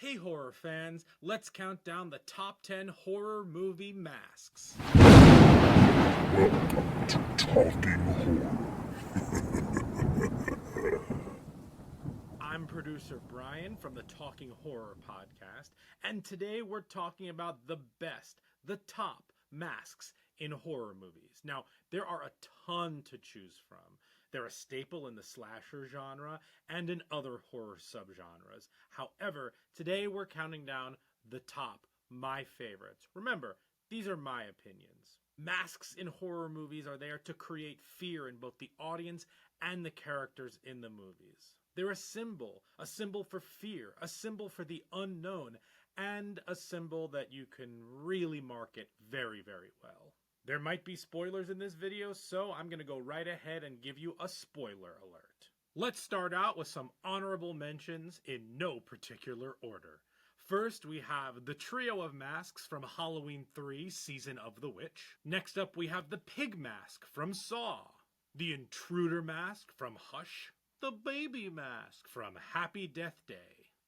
Hey horror fans, let's count down the top 10 horror movie masks. Welcome to Talking Horror. I'm producer Bryan from the Talking Horror podcast, and today we're talking about the best, the top masks in horror movies. Now, there are a ton to choose from. They're a staple in the slasher genre and in other horror subgenres. However, today we're counting down the top, my favorites. Remember, these are my opinions. Masks in horror movies are there to create fear in both the audience and the characters in the movies. They're a symbol for fear, a symbol for the unknown, and a symbol that you can really market very, very well. There might be spoilers in this video, so I'm going to go right ahead and give you a spoiler alert. Let's start out with some honorable mentions in no particular order. First, we have the trio of masks from Halloween 3 Season of the Witch. Next up, we have the pig mask from Saw, the intruder mask from Hush, the baby mask from Happy Death Day.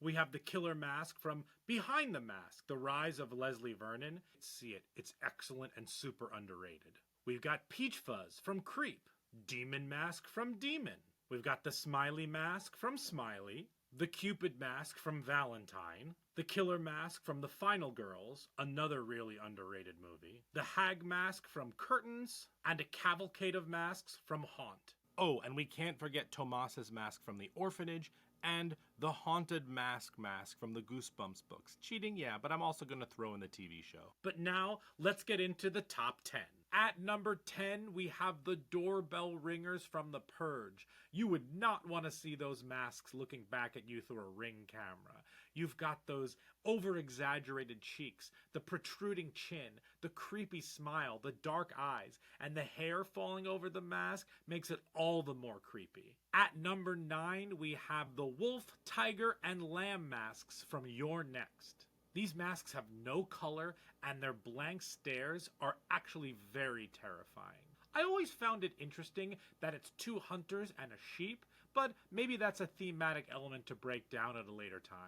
We have the killer mask from Behind the Mask, The Rise of Leslie Vernon. See it, it's excellent and super underrated. We've got Peach Fuzz from Creep, Demon Mask from Demon. We've got the Smiley Mask from Smiley, the Cupid Mask from Valentine, the Killer Mask from The Final Girls, another really underrated movie, the Hag Mask from Curtains, and a cavalcade of masks from Haunt. Oh, and we can't forget Tomas's mask from The Orphanage, and the Haunted Mask from the Goosebumps books. Cheating, yeah, but I'm also going to throw in the TV show. But now, let's get into the top 10. At number 10, we have the doorbell ringers from the Purge. You would not want to see those masks looking back at you through a Ring camera. You've got those over-exaggerated cheeks, the protruding chin, the creepy smile, the dark eyes, and the hair falling over the mask makes it all the more creepy. At number 9, we have the wolf, tiger, and lamb masks from You're Next. These masks have no color, and their blank stares are actually very terrifying. I always found it interesting that it's two hunters and a sheep, but maybe that's a thematic element to break down at a later time.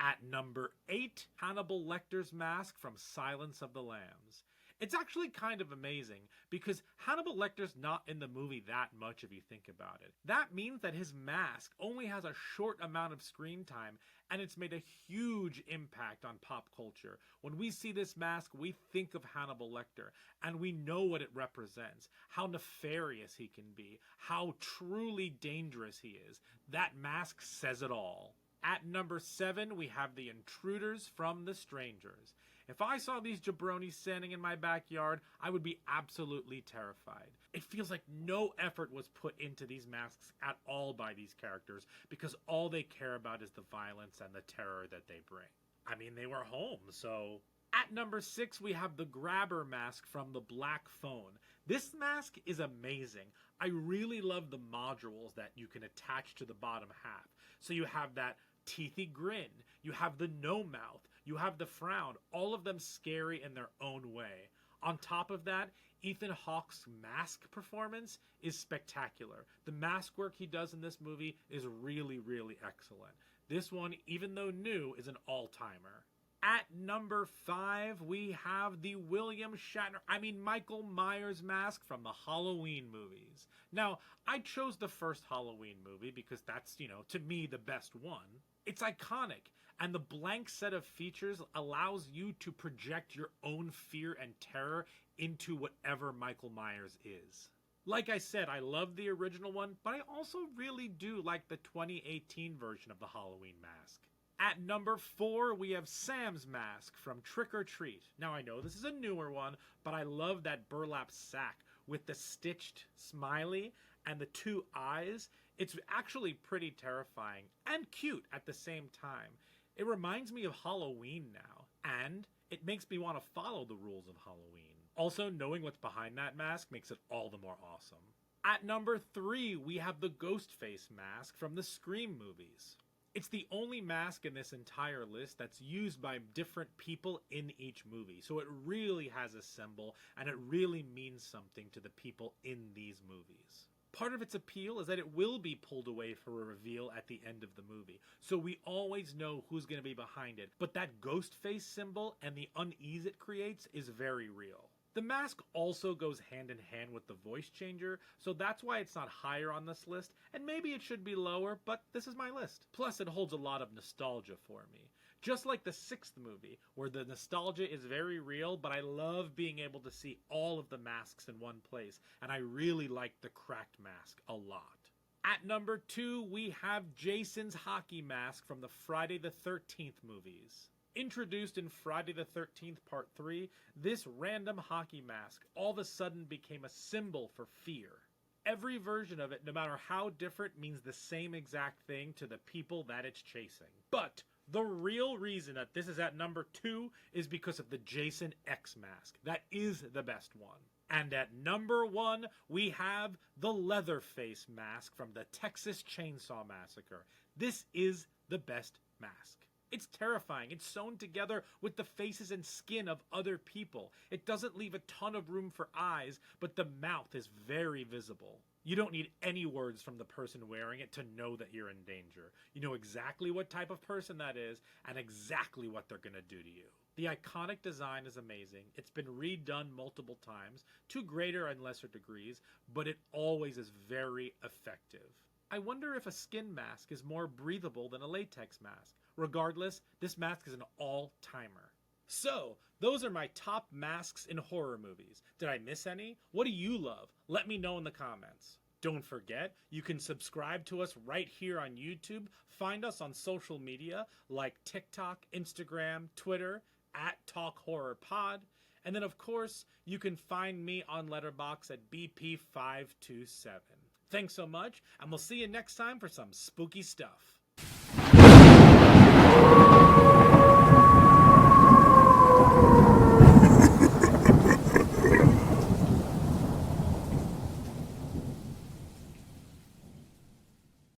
At number 8, Hannibal Lecter's mask from Silence of the Lambs. It's actually kind of amazing because Hannibal Lecter's not in the movie that much if you think about it. That means that his mask only has a short amount of screen time, and it's made a huge impact on pop culture. When we see this mask, we think of Hannibal Lecter, and we know what it represents, how nefarious he can be, how truly dangerous he is. That mask says it all. At number 7, we have the Intruders from The Strangers. If I saw these jabronis standing in my backyard, I would be absolutely terrified. It feels like no effort was put into these masks at all by these characters because all they care about is the violence and the terror that they bring. I mean, they were home, so... At number 6, we have the Grabber mask from The Black Phone. This mask is amazing. I really love the modules that you can attach to the bottom half. So you have that teethy grin, you have the no mouth, you have the frown, all of them scary in their own way. On top of that, Ethan Hawke's mask performance is spectacular. The mask work he does in this movie is really, really excellent. This one, even though new, is an all-timer. At number 5, we have the Michael Myers mask from the Halloween movies. Now, I chose the first Halloween movie because that's, to me, the best one. It's iconic, and the blank set of features allows you to project your own fear and terror into whatever Michael Myers is. Like I said, I love the original one, but I also really do like the 2018 version of the Halloween mask. At number 4, we have Sam's mask from Trick or Treat. Now, I know this is a newer one, but I love that burlap sack with the stitched smiley and the two eyes. It's actually pretty terrifying and cute at the same time. It reminds me of Halloween now, and it makes me want to follow the rules of Halloween. Also, knowing what's behind that mask makes it all the more awesome. At number 3, we have the Ghostface mask from the Scream movies. It's the only mask in this entire list that's used by different people in each movie. So it really has a symbol, and it really means something to the people in these movies. Part of its appeal is that it will be pulled away for a reveal at the end of the movie, so we always know who's going to be behind it, but that ghost face symbol and the unease it creates is very real. The mask also goes hand in hand with the voice changer, so that's why it's not higher on this list, and maybe it should be lower, but this is my list. Plus, it holds a lot of nostalgia for me. Just like the sixth movie, where the nostalgia is very real, but I love being able to see all of the masks in one place, and I really like the cracked mask a lot. At number 2, we have Jason's hockey mask from the Friday the 13th movies. Introduced in Friday the 13th Part 3, this random hockey mask all of a sudden became a symbol for fear. Every version of it, no matter how different, means the same exact thing to the people that it's chasing. But the real reason that this is at number 2 is because of the Jason X mask. That is the best one. And at number 1, we have the Leatherface mask from the Texas Chainsaw Massacre. This is the best mask. It's terrifying. It's sewn together with the faces and skin of other people. It doesn't leave a ton of room for eyes, but the mouth is very visible. You don't need any words from the person wearing it to know that you're in danger. You know exactly what type of person that is and exactly what they're going to do to you. The iconic design is amazing. It's been redone multiple times, to greater and lesser degrees, but it always is very effective. I wonder if a skin mask is more breathable than a latex mask. Regardless, this mask is an all-timer. So, those are my top masks in horror movies. Did I miss any? What do you love? Let me know in the comments. Don't forget, you can subscribe to us right here on YouTube. Find us on social media like TikTok, Instagram, Twitter, @TalkHorrorPod. And then, of course, you can find me on Letterboxd at BP527. Thanks so much, and we'll see you next time for some spooky stuff.